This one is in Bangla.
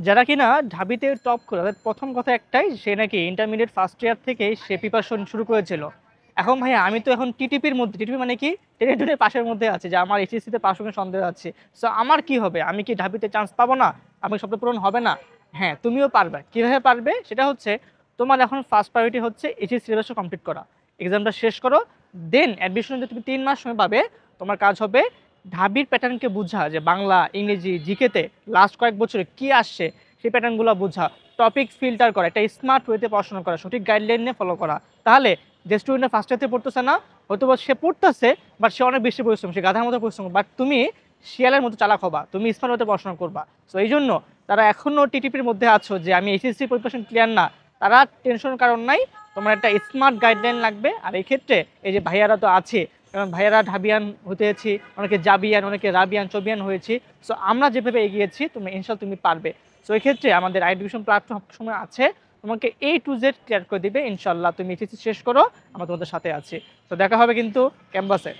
যারা কিনা ঢাবিতে টপ করে তাদের প্রথম কথা একটাই, সে নাকি ইন্টারমিডিয়েট ফার্স্ট ইয়ার থেকে সে প্রিপারেশন শুরু করেছিল। এখন ভাইয়া আমি তো এখন টিটিপির মধ্যে, টিটিপি মানে কি, টেনে টুনের পাশের মধ্যে আছে, যে আমার এইচএসসিতে পাশ হবে সন্দেহ আছে। সো আমার কি হবে, আমি কি ঢাবিতে চান্স পাবো না, আমি স্বপ্ন পূরণ হবে না? হ্যাঁ, তুমিও পারবে। কিভাবে পারবে সেটা হচ্ছে, তোমার এখন ফার্স্ট প্রায়োরিটি হচ্ছে এইচএসসি সিলেবাসটা কমপ্লিট করা, এক্সামটা শেষ করো। দেন অ্যাডমিশন তুমি 3 মাস সময় পাবে। তোমার কাজ হবে ঢাবির প্যাটার্নকে বোঝা, যে বাংলা, ইংরেজি, জিকেতে লাস্ট কয়েক বছরে কি আসছে সেই প্যাটার্নগুলো বোঝা, টপিক ফিল্টার করা, একটা স্মার্ট ওয়েতে পড়াশোনা করা, সঠিক গাইডলাইন নিয়ে ফলো করা। তাহলে যে স্টুডেন্ট ফার্স্ট ইয়ারতে পড়তেছে না, হয়তো বা সে পড়তেছে বাট সে অনেক বেশি পরিশ্রম, সে গাধার মতো পরিশ্রম, বাট তুমি শিয়ালের মতো চালাক হবা, তুমি স্মার্ট ওয়েতে পড়াশোনা করবা। সো এই জন্য তারা এখনও টিটিপির মধ্যে আছো যে আমি এইচএসসি প্রিপারেশন ক্লিয়ার না, তারা টেনশনের কারণ নাই। তোমার একটা স্মার্ট গাইডলাইন লাগবে। আর এই ক্ষেত্রে এই যে ভাইয়ারা তো আছে, কারণ ভাইয়ারা ঢাবিয়ান হতেছি, অনেকে জাবিয়ান, অনেকে রাবিয়ান, চবিয়ান হয়েছি। সো আমরা যেভাবে এগিয়েছি, তুমি ইনশাল্লাহ তুমি পারবে। সো এই ক্ষেত্রে আমাদের এডুকেশন প্ল্যাটফর্ম সময় আছে, তোমাকে A to Z ক্লিয়ার করে দিবে ইনশাল্লাহ। তুমি এইচএসসি শেষ করো, আমরা তোমাদের সাথে আছি। তো দেখা হবে কিন্তু ক্যাম্পাসে।